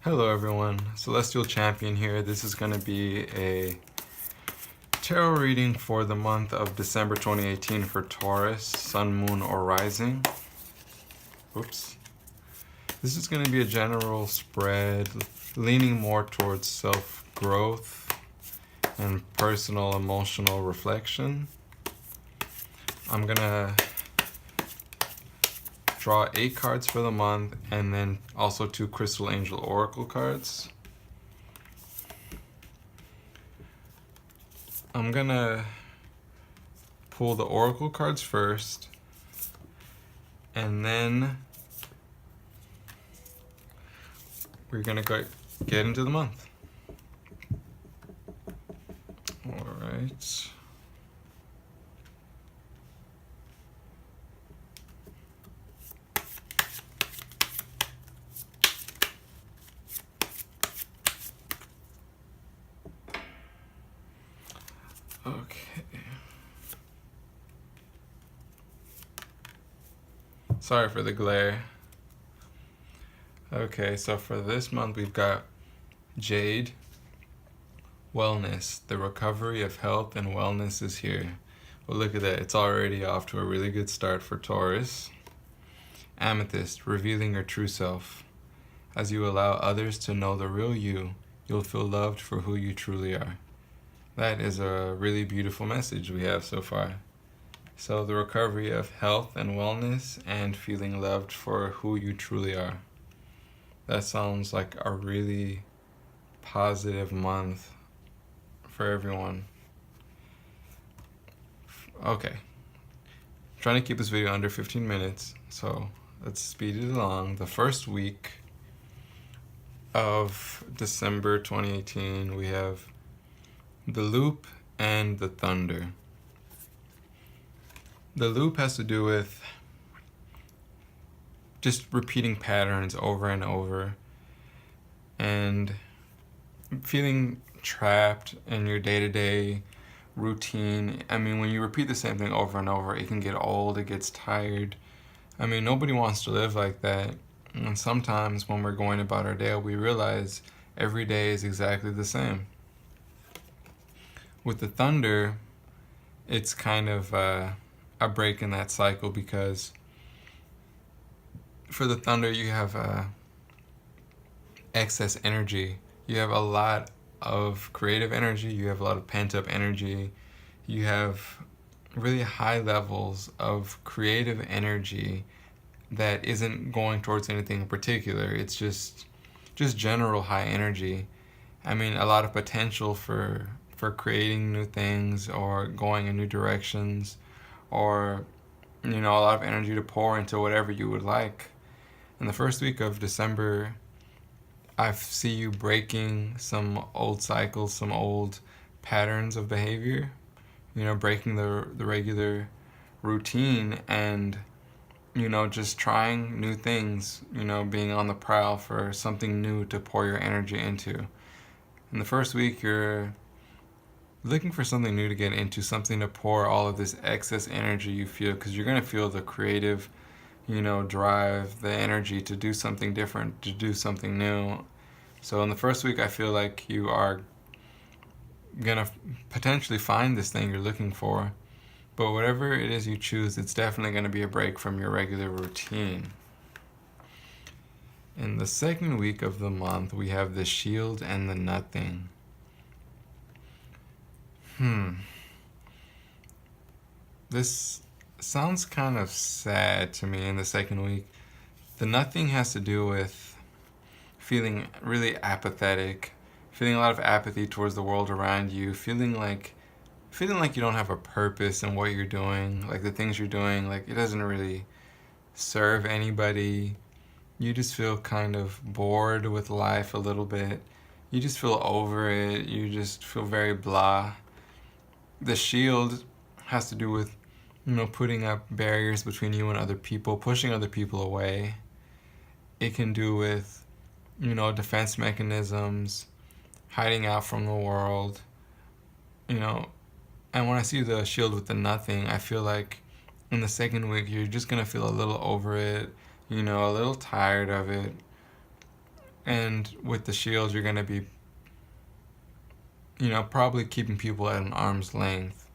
Hello everyone, Celestial Champion here. This is going to be a tarot reading for the month of December 2018 for Taurus, Sun, Moon, or Rising. Oops. This is going to be a general spread leaning more towards self-growth and personal emotional reflection. I'm going to draw 8 cards for the month and then also 2 Crystal Angel Oracle cards. I'm gonna pull the Oracle cards first and then we're gonna get into the month. All right. Okay. Sorry for the glare. Okay, so for this month we've got Jade, Wellness. The recovery of health and wellness is here. Well, look at that. It's already off to a really good start for Taurus. Amethyst, revealing your true self. As you allow others to know the real you, you'll feel loved for who you truly are. That is a really beautiful message we have so far. So the recovery of health and wellness and feeling loved for who you truly are. That sounds like a really positive month for everyone. Okay. I'm trying to keep this video under 15 minutes, so let's speed it along. The first week of December 2018, we have the Loop and the Thunder. The Loop has to do with just repeating patterns over and over and feeling trapped in your day-to-day routine. I mean, when you repeat the same thing over and over, it can get old, it gets tired. I mean, nobody wants to live like that. And sometimes when we're going about our day, we realize every day is exactly the same. With the Thunder, it's kind of a break in that cycle, because for the Thunder you have excess energy. You have a lot of creative energy, you have a lot of pent-up energy, you have really high levels of creative energy that isn't going towards anything in particular. It's just general high energy. I mean, a lot of potential for creating new things or going in new directions, or a lot of energy to pour into whatever you would like. In the first week of December, I see you breaking some old cycles, some old patterns of behavior, breaking the regular routine and just trying new things, being on the prowl for something new to pour your energy into. In the first week, you're looking for something new to get into, something to pour all of this excess energy you feel, because you're going to feel the creative, drive, the energy to do something different, to do something new. So in the first week, I feel like you are going to potentially find this thing you're looking for. But whatever it is you choose, it's definitely going to be a break from your regular routine. In the second week of the month, we have the Shield and the Nothing. This sounds kind of sad to me in the second week. The Nothing has to do with feeling really apathetic, feeling a lot of apathy towards the world around you, feeling like you don't have a purpose in what you're doing, like the things you're doing, like it doesn't really serve anybody. You just feel kind of bored with life a little bit. You just feel over it. You just feel very blah. The Shield has to do with, putting up barriers between you and other people, pushing other people away. It can do with, defense mechanisms, hiding out from the world, And when I see the Shield with the Nothing, I feel like in the second week, you're just going to feel a little over it, a little tired of it. And with the shield, you're going to be, probably keeping people at an arm's length.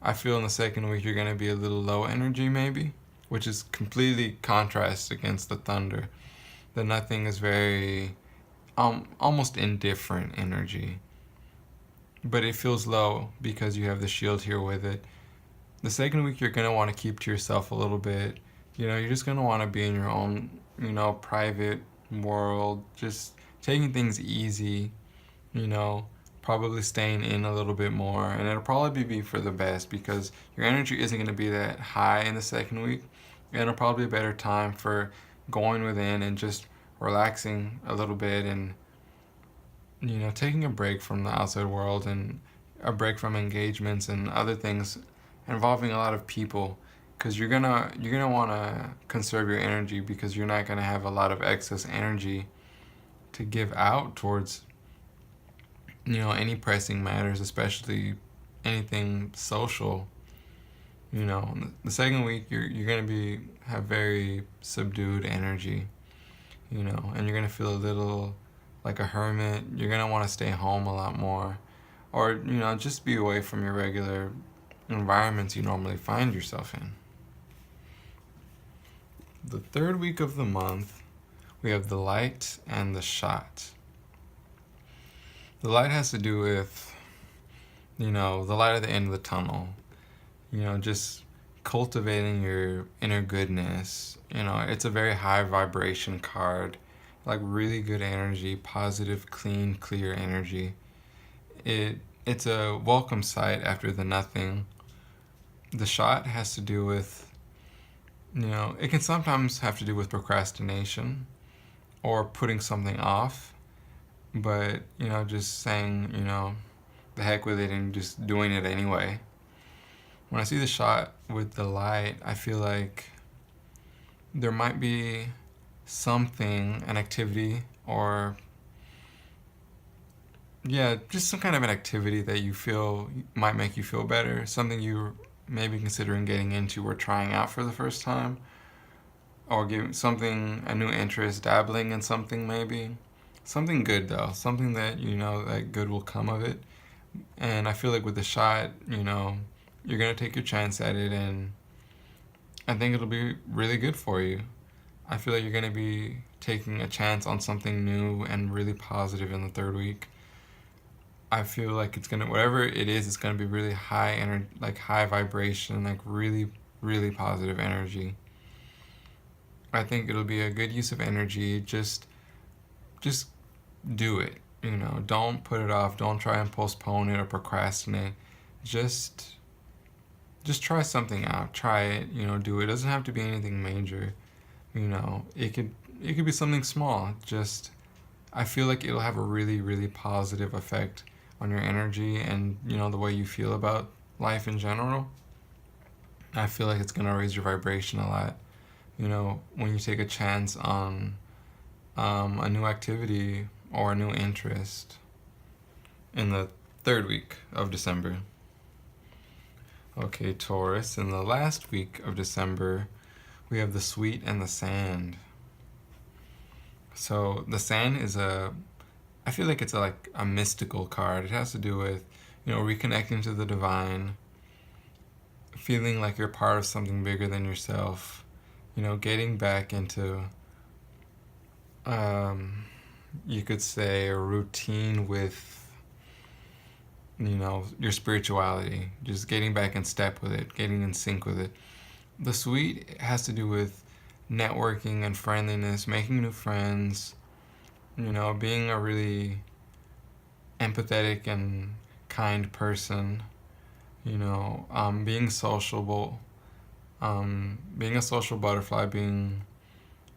I feel in the second week you're going to be a little low energy maybe, which is completely contrast against the thunder. The nothing is very almost indifferent energy, but it feels low because you have the shield here with it. The second week you're going to want to keep to yourself a little bit. You're just going to want to be in your own, private world, just taking things easy, probably staying in a little bit more, and it'll probably be for the best because your energy isn't going to be that high in the second week, and it'll probably be a better time for going within and just relaxing a little bit and taking a break from the outside world and a break from engagements and other things involving a lot of people, because you're gonna want to conserve your energy because you're not going to have a lot of excess energy to give out towards any pressing matters, especially anything social. The second week you're going to have very subdued energy, and you're going to feel a little like a hermit. You're going to want to stay home a lot more, or just be away from your regular environments you normally find yourself in. The third week of the month, we have the light and the shot. The light has to do with, the light at the end of the tunnel, just cultivating your inner goodness. It's a very high vibration card, like really good energy, positive, clean, clear energy. It's a welcome sight after the nothing. The shot has to do with, it can sometimes have to do with procrastination or putting something off, but, just saying, the heck with it and just doing it anyway. When I see the shot with the light, I feel like there might be something, an activity, or just some kind of an activity that you feel might make you feel better, something you're maybe considering getting into or trying out for the first time, or giving something a new interest, dabbling in something maybe. Something good though, something that that good will come of it. And I feel like with the shot, you're gonna take your chance at it, and I think it'll be really good for you. I feel like you're gonna be taking a chance on something new and really positive in the third week. I feel like it's gonna, whatever it is, it's gonna be really high energy, like high vibration, like really, really positive energy. I think it'll be a good use of energy. Just do it. Don't put it off. Don't try and postpone it or procrastinate. Just try something out. Try it. Do it. It doesn't have to be anything major. It could be something small. Just, I feel like it'll have a really, really positive effect on your energy and the way you feel about life in general. I feel like it's gonna raise your vibration a lot. When you take a chance on a new activity or a new interest in the third week of December. Okay, Taurus, in the last week of December, we have the sweet and the sand. So the sand is I feel like it's like a mystical card. It has to do with, reconnecting to the divine, feeling like you're part of something bigger than yourself, getting back into, you could say, a routine with, your spirituality, just getting back in step with it, getting in sync with it. The sweet has to do with networking and friendliness, making new friends, being a really empathetic and kind person, being sociable, being a social butterfly,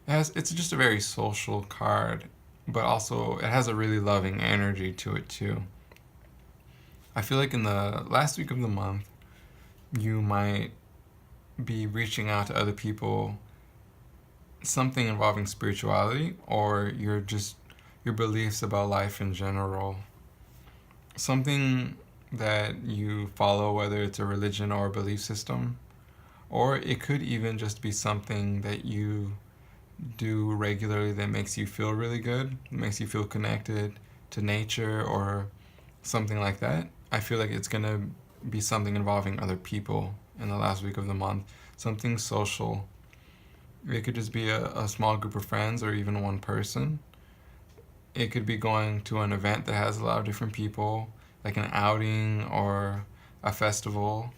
it's just a very social card, but also it has a really loving energy to it too. I feel like in the last week of the month, you might be reaching out to other people, something involving spirituality or your beliefs about life in general. Something that you follow, whether it's a religion or a belief system, or it could even just be something that you do regularly that makes you feel really good, makes you feel connected to nature or something like that. I feel like it's gonna be something involving other people in the last week of the month, something social. It could just be a small group of friends or even one person. It could be going to an event that has a lot of different people, like an outing or a festival.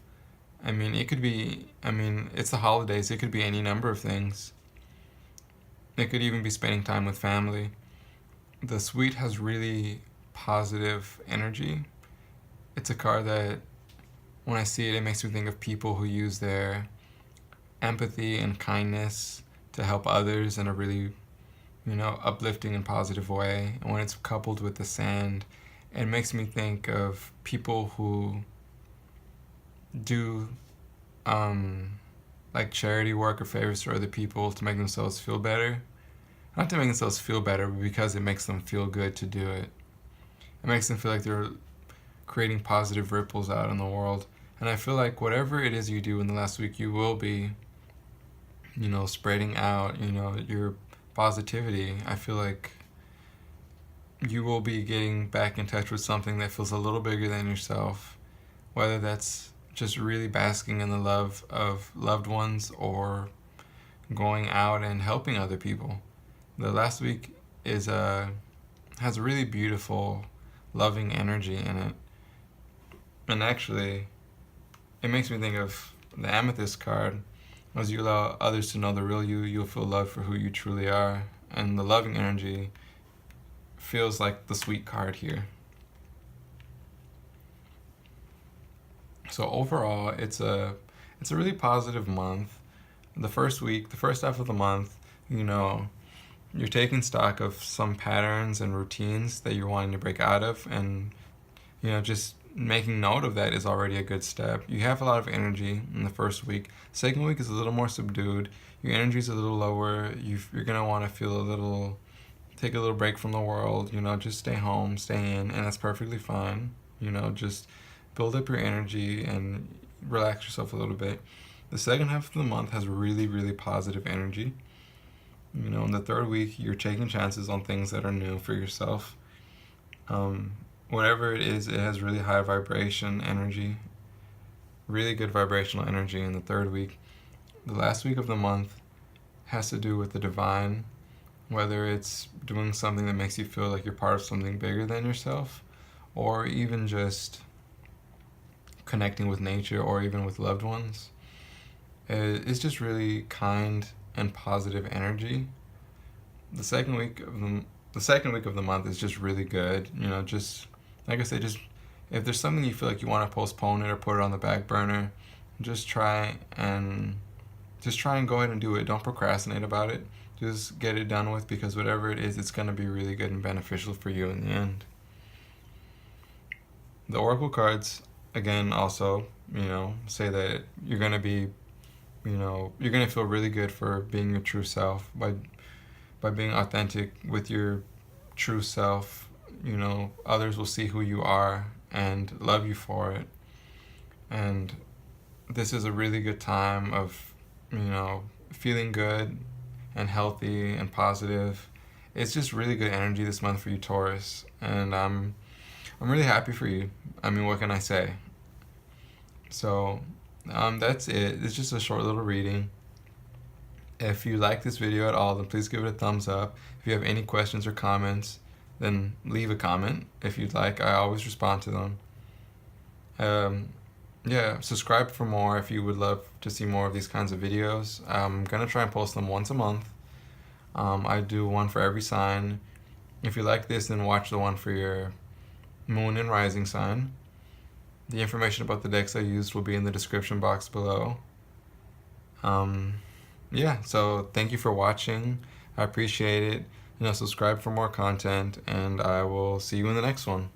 It's the holidays. It could be any number of things. It could even be spending time with family. The Sweet has really positive energy. It's a card that, when I see it, it makes me think of people who use their empathy and kindness to help others in a really, uplifting and positive way. And when it's coupled with the sand, it makes me think of people who do like charity work or favors for other people to make themselves feel better. Not to make themselves feel better, but because it makes them feel good to do it. It makes them feel like they're creating positive ripples out in the world. And I feel like whatever it is you do in the last week, you will be, spreading out, your positivity. I feel like you will be getting back in touch with something that feels a little bigger than yourself, whether that's just really basking in the love of loved ones or going out and helping other people. The last week has a really beautiful, loving energy in it. And actually, it makes me think of the Amethyst card. As you allow others to know the real you, you'll feel loved for who you truly are. And the loving energy feels like the Sweet card here. So overall, it's a really positive month. The first half of the month, you're taking stock of some patterns and routines that you're wanting to break out of, and just making note of that is already a good step. You have a lot of energy in the first week. Second week is a little more subdued. Your energy is a little lower. You're gonna want to take a little break from the world. Just stay home, stay in, and that's perfectly fine. Just build up your energy and relax yourself a little bit. The second half of the month has really, really positive energy. In the third week, you're taking chances on things that are new for yourself. Whatever it is, it has really high vibration energy, really good vibrational energy in the third week. The last week of the month has to do with the divine, whether it's doing something that makes you feel like you're part of something bigger than yourself, or even just connecting with nature or even with loved ones. It's just really kind and positive energy. The second week of the month is just really good. Just like I said, just if there's something you feel like you want to postpone it or put it on the back burner, just try and go ahead and do it. Don't procrastinate about it. Just get it done with, because whatever it is, it's going to be really good and beneficial for you in the end. The Oracle cards, again, also, say that you're going to be, you're going to feel really good for being your true self by being authentic with your true self. Others will see who you are and love you for it. And this is a really good time of, feeling good and healthy and positive. It's just really good energy this month for you, Taurus. And I'm really happy for you. What can I say? So, that's it. It's just a short little reading. If you like this video at all, then please give it a thumbs up. If you have any questions or comments, then leave a comment if you'd like. I always respond to them. Subscribe for more if you would love to see more of these kinds of videos. I'm going to try and post them once a month. I do one for every sign. If you like this, then watch the one for your moon and rising sign. The information about the decks I used will be in the description box below. So thank you for watching. I appreciate it. Subscribe for more content, and I will see you in the next one.